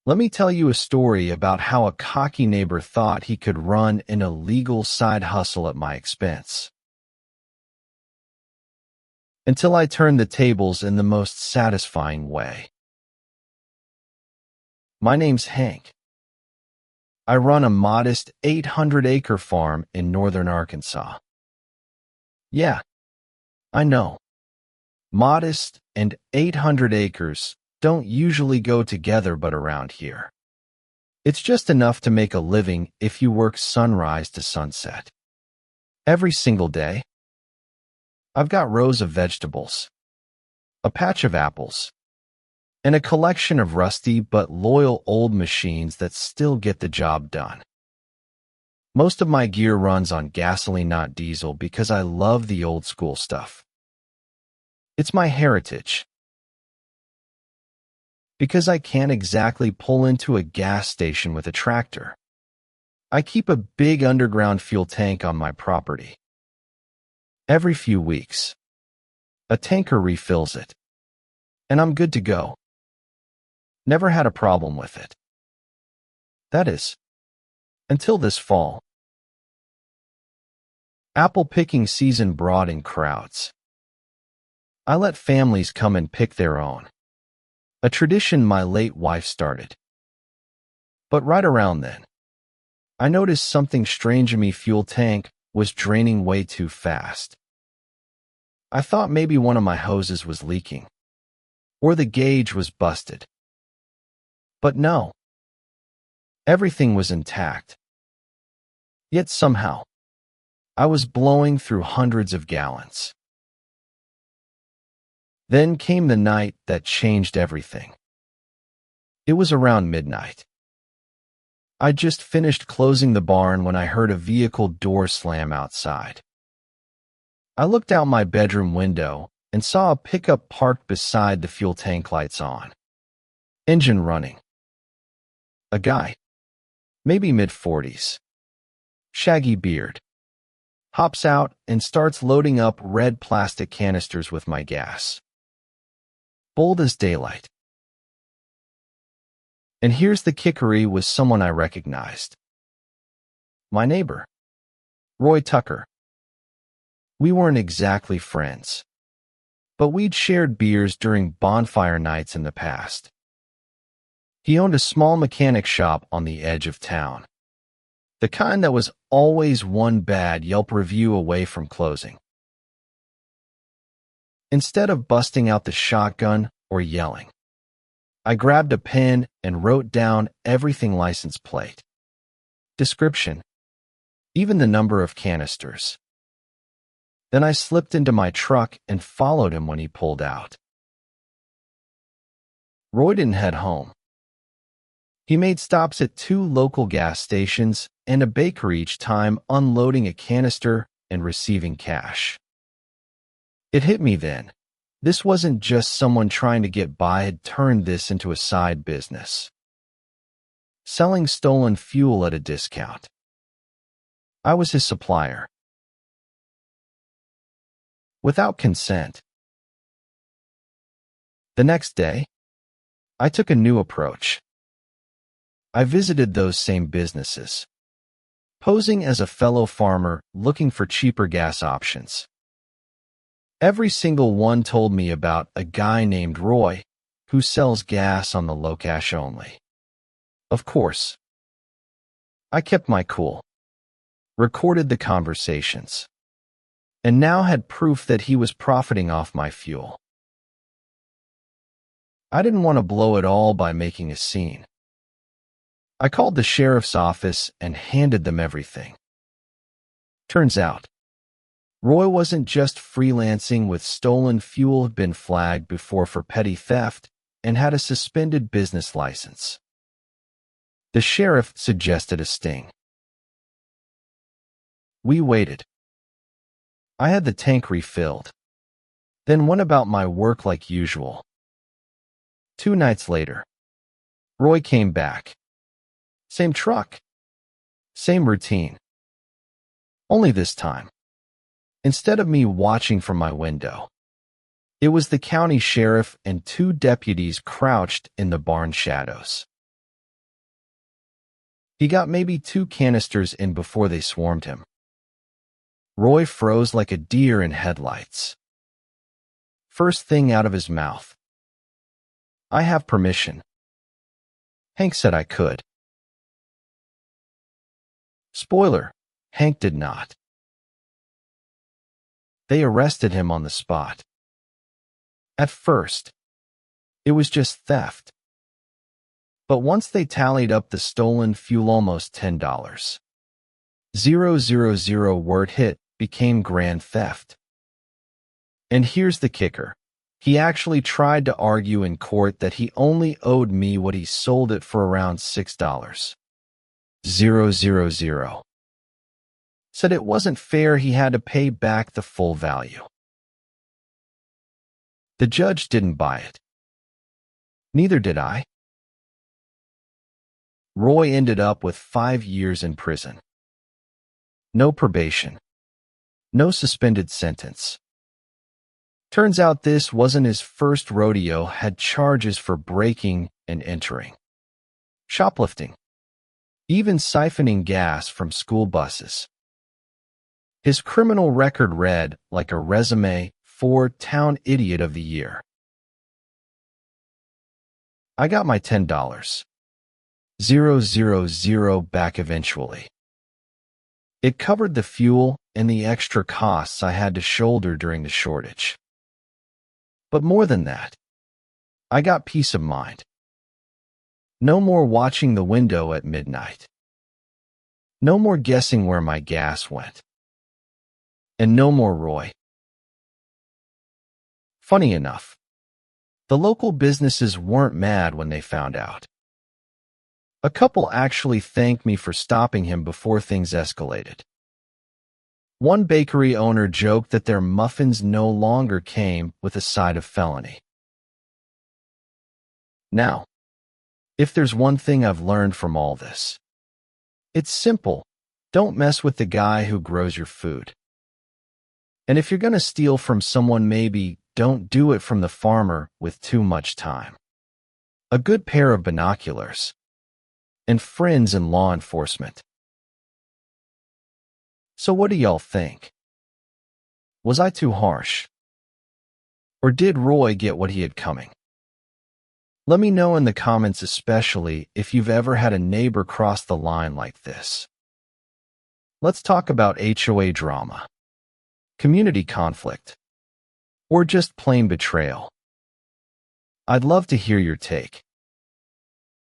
Let me tell you a story about how a cocky neighbor thought he could run an illegal side hustle at my expense. Until I turned the tables in the most satisfying way. My name's Hank. I run a modest 800-acre farm in northern Arkansas. Yeah, I know. Modest and 800 acres don't usually go together but around here. It's just enough to make a living if you work sunrise to sunset. Every single day. I've got rows of vegetables, a patch of apples, and a collection of rusty but loyal old machines that still get the job done. Most of my gear runs on gasoline, not diesel, because I love the old school stuff. It's my heritage. Because I can't exactly pull into a gas station with a tractor. I keep a big underground fuel tank on my property. Every few weeks, a tanker refills it, and I'm good to go. Never had a problem with it. That is, until this fall. Apple picking season brought in crowds. I let families come and pick their own, a tradition my late wife started. But right around then, I noticed something strange. My fuel tank was draining way too fast. I thought maybe one of my hoses was leaking, or the gauge was busted. But no, everything was intact. Yet somehow, I was blowing through hundreds of gallons. Then came the night that changed everything. It was around midnight. I'd just finished closing the barn when I heard a vehicle door slam outside. I looked out my bedroom window and saw a pickup parked beside the fuel tank, lights on, engine running. A guy, maybe mid-40s, shaggy beard, hops out and starts loading up red plastic canisters with my gas. Bold as daylight. And here's the kickery, was someone I recognized. My neighbor, Roy Tucker. We weren't exactly friends, but we'd shared beers during bonfire nights in the past. He owned a small mechanic shop on the edge of town, the kind that was always one bad Yelp review away from closing. Instead of busting out the shotgun or yelling, I grabbed a pen and wrote down everything: license plate, description, even the number of canisters. Then I slipped into my truck and followed him when he pulled out. Roy didn't head home. He made stops at 2 local gas stations and a bakery each time, unloading a canister and receiving cash. It hit me then. This wasn't just someone trying to get by, had turned this into a side business. Selling stolen fuel at a discount. I was his supplier. Without consent. The next day, I took a new approach. I visited those same businesses, posing as a fellow farmer looking for cheaper gas options. Every single one told me about a guy named Roy who sells gas on the low cash only. Of course, I kept my cool, recorded the conversations, and now had proof that he was profiting off my fuel. I didn't want to blow it all by making a scene. I called the sheriff's office and handed them everything. Turns out, Roy wasn't just freelancing with stolen fuel, had been flagged before for petty theft and had a suspended business license. The sheriff suggested a sting. We waited. I had the tank refilled, then went about my work like usual. 2 nights later, Roy came back. Same truck, same routine. Only this time, instead of me watching from my window, it was the county sheriff and 2 deputies crouched in the barn shadows. He got maybe 2 canisters in before they swarmed him. Roy froze like a deer in headlights. First thing out of his mouth, "I have permission." Hank said I could. Spoiler, Hank did not. They arrested him on the spot. At first, it was just theft. But once they tallied up the stolen fuel, almost $10. 000 word hit became grand theft. And here's the kicker. He actually tried to argue in court that he only owed me what he sold it for, around $6. 000. Said it wasn't fair, he had to pay back the full value. The judge didn't buy it. Neither did I. Roy ended up with 5 years in prison. No probation. No suspended sentence. Turns out this wasn't his first rodeo, had charges for breaking and entering, shoplifting, even siphoning gas from school buses. His criminal record read like a resume for Town Idiot of the Year. I got my $10. 000 back eventually. It covered the fuel and the extra costs I had to shoulder during the shortage. But more than that, I got peace of mind. No more watching the window at midnight. No more guessing where my gas went. And no more Roy. Funny enough, the local businesses weren't mad when they found out. A couple actually thanked me for stopping him before things escalated. One bakery owner joked that their muffins no longer came with a side of felony. Now, if there's one thing I've learned from all this, it's simple. Don't mess with the guy who grows your food. And if you're going to steal from someone, maybe don't do it from the farmer with too much time. A good pair of binoculars. And friends in law enforcement. So what do y'all think? Was I too harsh? Or did Roy get what he had coming? Let me know in the comments, especially if you've ever had a neighbor cross the line like this. Let's talk about HOA drama, community conflict, or just plain betrayal. I'd love to hear your take.